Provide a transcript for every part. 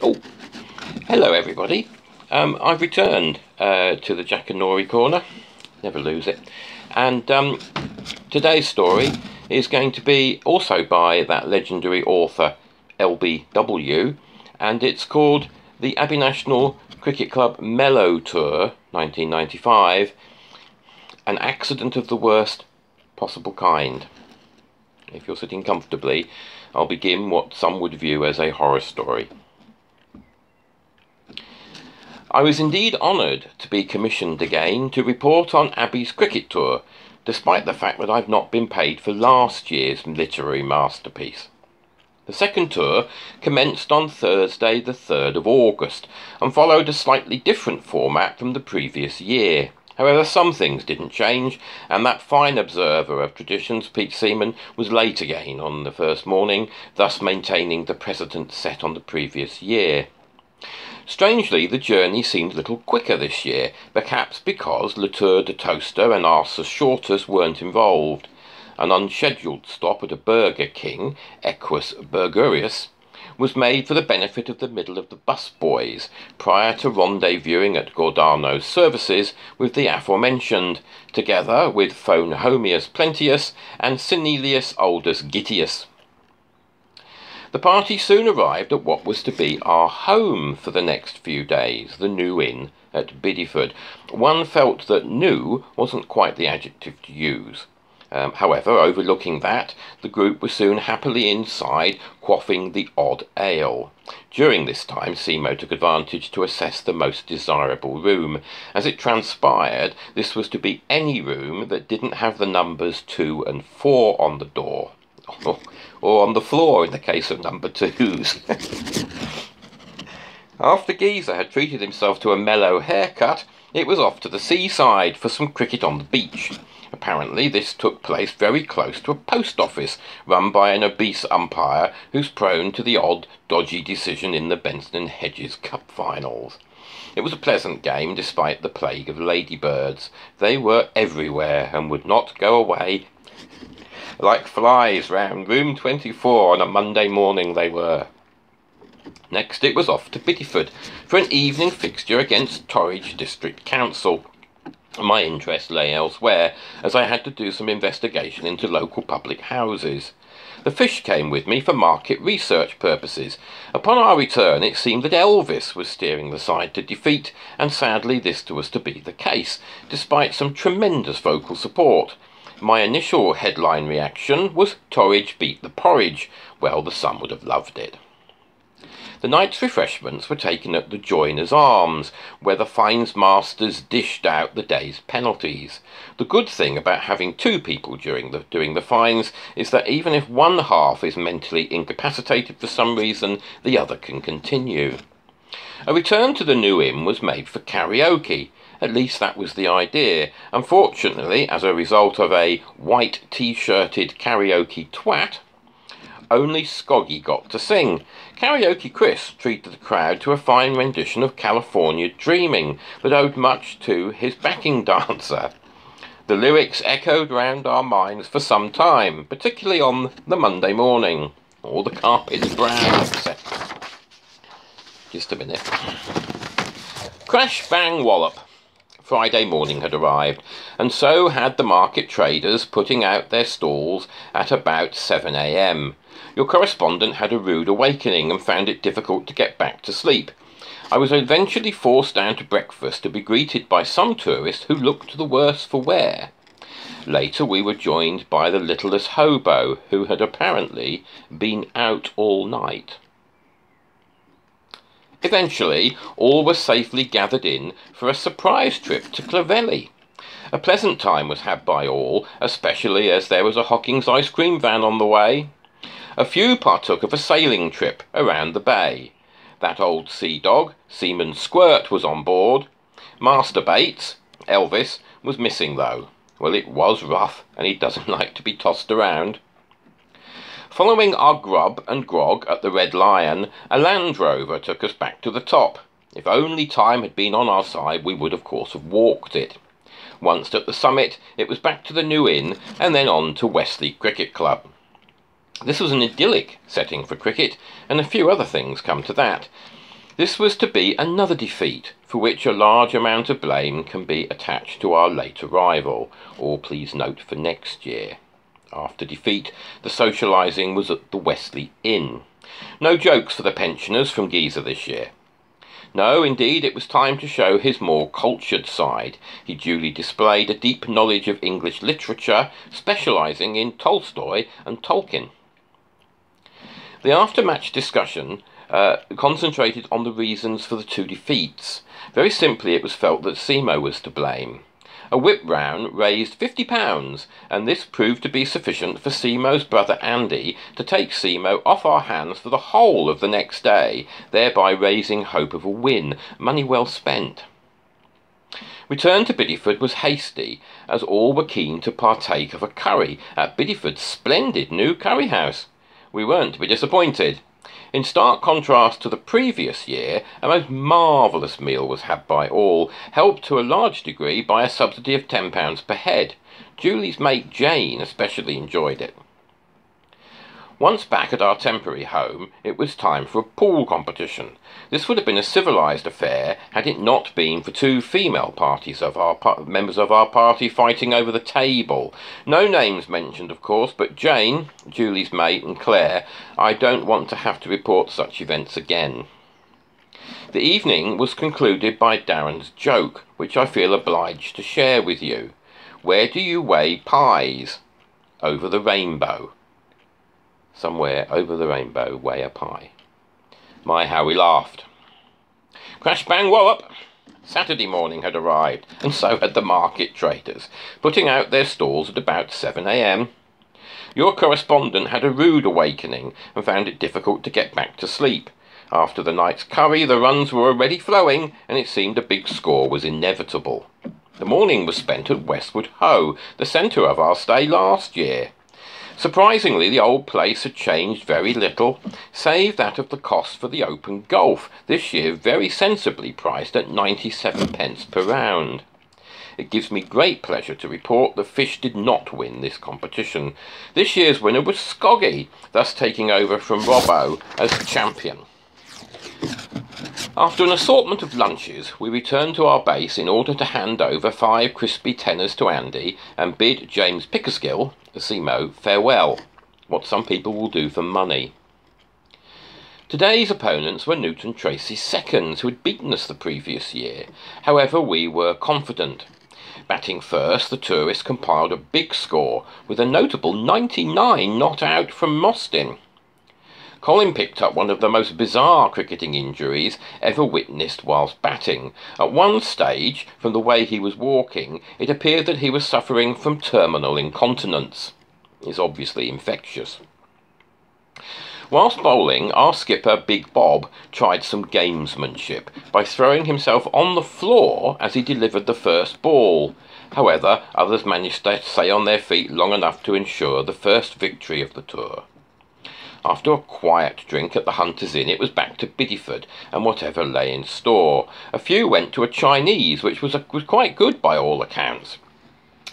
Oh, hello everybody. I've returned to the Jack and Nori corner. Never lose it. And today's story is going to be also by that legendary author Doubleyew, and it's called The Abbey National Cricket Club Mellow Tour 1995, An Accident of the Worst Possible Kind. If you're sitting comfortably, I'll begin what some would view as a horror story. I was indeed honoured to be commissioned again to report on Abbey's cricket tour, despite the fact that I've not been paid for last year's literary masterpiece. The second tour commenced on Thursday the 3rd of August and followed a slightly different format from the previous year. However, some things didn't change, and that fine observer of traditions, Pete Seaman, was late again on the first morning, thus maintaining the precedent set on the previous year. Strangely, the journey seemed a little quicker this year, perhaps because Le Tour de Toaster and Arsus Shortus weren't involved. An unscheduled stop at a Burger King, Equus Burgerius, was made for the benefit of the middle of the bus boys, prior to rendezvousing at Gordano's services with the aforementioned, together with Phonhomius Plentius and Cinelius Oldus Gitius. The party soon arrived at what was to be our home for the next few days, the New Inn at Bideford. One felt that new wasn't quite the adjective to use. However, overlooking that, the group was soon happily inside, quaffing the odd ale. During this time, Simo took advantage to assess the most desirable room. As it transpired, this was to be any room that didn't have the numbers 2 and 4 on the door. Or on the floor in the case of number 2s. After Geezer had treated himself to a mellow haircut, it was off to the seaside for some cricket on the beach. Apparently this took place very close to a post office run by an obese umpire who's prone to the odd, dodgy decision in the Benson and Hedges Cup finals. It was a pleasant game despite the plague of ladybirds. They were everywhere and would not go away. Like flies round room 24 on a Monday morning they were. Next it was off to Bideford for an evening fixture against Torridge District Council. My interest lay elsewhere, as I had to do some investigation into local public houses. The fish came with me for market research purposes. Upon our return it seemed that Elvis was steering the side to defeat, and sadly this was to be the case, despite some tremendous vocal support. My initial headline reaction was Torridge beat the porridge. Well, the Sun would have loved it. The night's refreshments were taken at the Joiners' Arms, where the fines masters dished out the day's penalties. The good thing about having two people doing the fines is that even if one half is mentally incapacitated for some reason, the other can continue. A return to the New Inn was made for karaoke. At least that was the idea. Unfortunately, as a result of a white t-shirted karaoke twat, only Scoggy got to sing. Karaoke Chris treated the crowd to a fine rendition of California Dreaming that owed much to his backing dancer. The lyrics echoed round our minds for some time, particularly on the Monday morning. All the carpets brown, etc. Just a minute. Crash, bang, wallop. Friday morning had arrived, and so had the market traders putting out their stalls at about 7 a.m. Your correspondent had a rude awakening and found it difficult to get back to sleep. I was eventually forced down to breakfast to be greeted by some tourists who looked the worse for wear. Later we were joined by the littlest hobo, who had apparently been out all night. Eventually, all were safely gathered in for a surprise trip to Clavelly. A pleasant time was had by all, especially as there was a Hocking's ice cream van on the way. A few partook of a sailing trip around the bay. That old sea dog, Seaman Squirt, was on board. Master Bates, Elvis, was missing though. Well, it was rough, and he doesn't like to be tossed around. Following our grub and grog at the Red Lion, a Land Rover took us back to the top. If only time had been on our side, we would of course have walked it. Once at the summit, it was back to the New Inn, and then on to Wesley Cricket Club. This was an idyllic setting for cricket, and a few other things come to that. This was to be another defeat, for which a large amount of blame can be attached to our late arrival, or please note for next year. After defeat, the socialising was at the Wesley Inn. No jokes for the pensioners from Giza this year. No, indeed, it was time to show his more cultured side. He duly displayed a deep knowledge of English literature, specialising in Tolstoy and Tolkien. The after-match discussion concentrated on the reasons for the two defeats. Very simply, it was felt that Simo was to blame. A whip round raised £50, and this proved to be sufficient for Simo's brother Andy to take Simo off our hands for the whole of the next day, thereby raising hope of a win, money well spent. Return to Bideford was hasty, as all were keen to partake of a curry at Bideford's splendid new curry house. We weren't to be disappointed. In stark contrast to the previous year, a most marvellous meal was had by all, helped to a large degree by a subsidy of £10 per head. Julie's mate Jane especially enjoyed it. Once back at our temporary home, it was time for a pool competition. This would have been a civilised affair had it not been for two female members of our party fighting over the table. No names mentioned, of course, but Jane, Julie's mate, and Claire, I don't want to have to report such events again. The evening was concluded by Darren's joke, which I feel obliged to share with you. Where do you weigh pies? Over the rainbow. Somewhere over the rainbow weigh a pie. My, how we laughed. Crash bang wallop! Saturday morning had arrived, and so had the market traders, putting out their stalls at about 7 a.m. Your correspondent had a rude awakening and found it difficult to get back to sleep. After the night's curry, the runs were already flowing, and it seemed a big score was inevitable. The morning was spent at Westwood Ho, the centre of our stay last year. Surprisingly, the old place had changed very little, save that of the cost for the open golf, this year very sensibly priced at 97p per round. It gives me great pleasure to report that Fish did not win this competition. This year's winner was Scoggy, thus taking over from Robbo as champion. After an assortment of lunches, we returned to our base in order to hand over 5 crispy tenors to Andy and bid James Pickerskill, Simo, farewell, what some people will do for money. Today's opponents were Newton Tracy's seconds, who had beaten us the previous year. However, we were confident. Batting first, the tourists compiled a big score, with a notable 99 not out from Mostyn. Colin picked up one of the most bizarre cricketing injuries ever witnessed whilst batting. At one stage, from the way he was walking, it appeared that he was suffering from terminal incontinence. It's obviously infectious. Whilst bowling, our skipper, Big Bob, tried some gamesmanship by throwing himself on the floor as he delivered the first ball. However, others managed to stay on their feet long enough to ensure the first victory of the tour. After a quiet drink at the Hunter's Inn, it was back to Bideford and whatever lay in store. A few went to a Chinese, which was quite good by all accounts.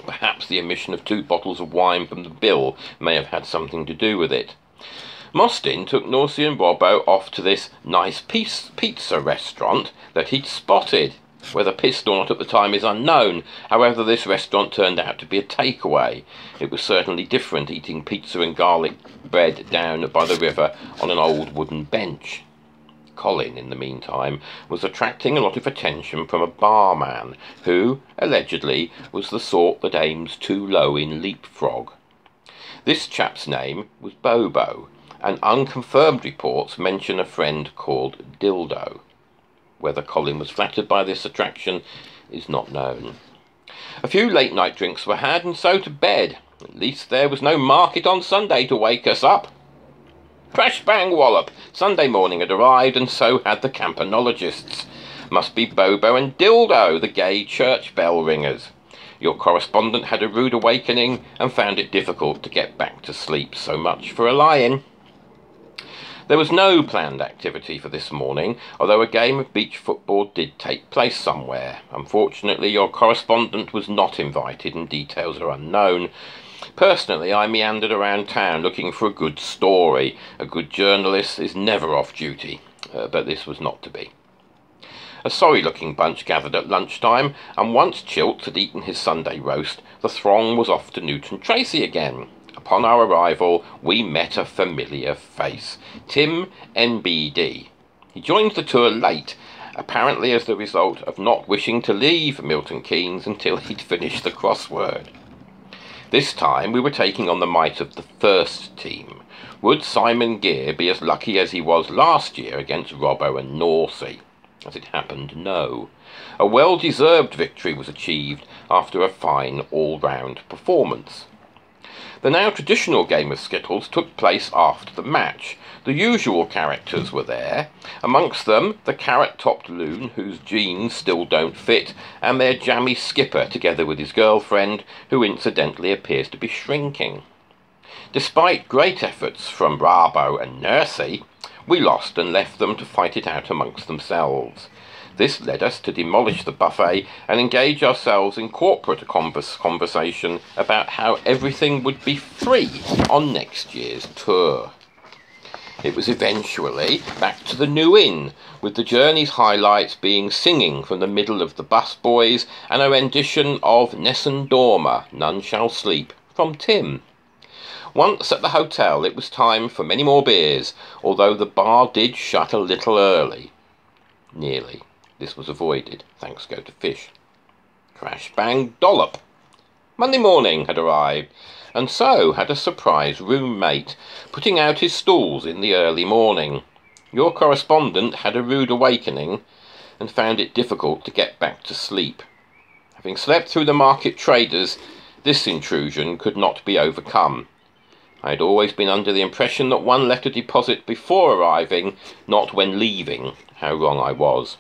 Perhaps the omission of 2 bottles of wine from the bill may have had something to do with it. Mostyn took Norsey and Robbo off to this nice pizza restaurant that he'd spotted. Whether pissed or not at the time is unknown. However, this restaurant turned out to be a takeaway. It was certainly different eating pizza and garlic bread down by the river on an old wooden bench. Colin, in the meantime, was attracting a lot of attention from a barman who, allegedly, was the sort that aims too low in leapfrog. This chap's name was Bobo, and unconfirmed reports mention a friend called Dildo. Whether Colin was flattered by this attraction is not known. A few late-night drinks were had, and so to bed. At least there was no market on Sunday to wake us up. Crash bang wallop! Sunday morning had arrived, and so had the campanologists. Must be Bobo and Dildo, the gay church bell ringers. Your correspondent had a rude awakening and found it difficult to get back to sleep. So much for a lie-in. There was no planned activity for this morning, although a game of beach football did take place somewhere. Unfortunately, your correspondent was not invited and details are unknown. Personally, I meandered around town looking for a good story. A good journalist is never off duty. but this was not to be. A sorry-looking bunch gathered at lunchtime, and once Chilts had eaten his Sunday roast, the throng was off to Newton Tracy again. Upon our arrival, we met a familiar face, Tim NBD. He joined the tour late, apparently as the result of not wishing to leave Milton Keynes until he'd finished the crossword. This time we were taking on the might of the first team. Would Simon Gear be as lucky as he was last year against Robbo and Norsey? As it happened, no. A well-deserved victory was achieved after a fine all-round performance. The now traditional game of skittles took place after the match. The usual characters were there, amongst them the carrot-topped loon whose jeans still don't fit, and their jammy skipper together with his girlfriend, who incidentally appears to be shrinking. Despite great efforts from Bravo and Nursey, we lost and left them to fight it out amongst themselves. This led us to demolish the buffet and engage ourselves in corporate conversation about how everything would be free on next year's tour. It was eventually back to the New Inn, with the journey's highlights being singing from the middle of the busboys and a rendition of Nessun Dorma, None Shall Sleep, from Tim. Once at the hotel, it was time for many more beers, although the bar did shut a little early. Nearly. This was avoided, thanks go to fish. Crash bang dollop. Monday morning had arrived, and so had a surprise roommate, putting out his stools in the early morning. Your correspondent had a rude awakening, and found it difficult to get back to sleep. Having slept through the market traders, this intrusion could not be overcome. I had always been under the impression that one left a deposit before arriving, not when leaving. How wrong I was.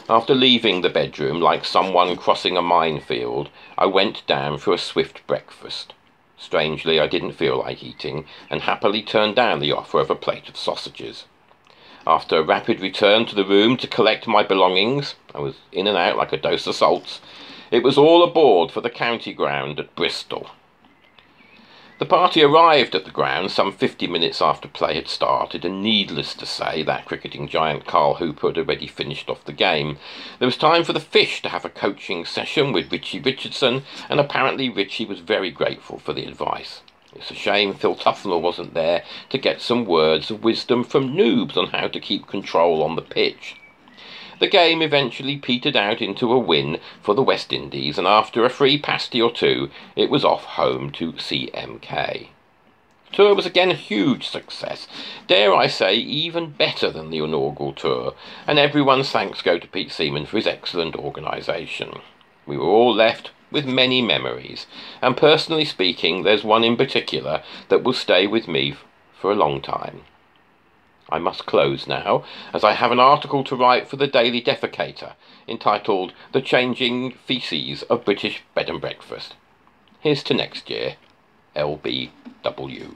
After leaving the bedroom like someone crossing a minefield, I went down for a swift breakfast. Strangely, I didn't feel like eating, and happily turned down the offer of a plate of sausages. After a rapid return to the room to collect my belongings, I was in and out like a dose of salts, it was all aboard for the county ground at Bristol. The party arrived at the ground some 50 minutes after play had started, and needless to say, that cricketing giant Carl Hooper had already finished off the game. There was time for the fish to have a coaching session with Richie Richardson, and apparently Richie was very grateful for the advice. It's a shame Phil Tufnell wasn't there to get some words of wisdom from noobs on how to keep control on the pitch. The game eventually petered out into a win for the West Indies, and after a free pasty or two, it was off home to CMK. The tour was again a huge success, dare I say even better than the inaugural tour, and everyone's thanks go to Pete Seaman for his excellent organisation. We were all left with many memories, and personally speaking, there's one in particular that will stay with me for a long time. I must close now, as I have an article to write for the Daily Defecator, entitled The Changing Feces of British Bed and Breakfast. Here's to next year. LBW.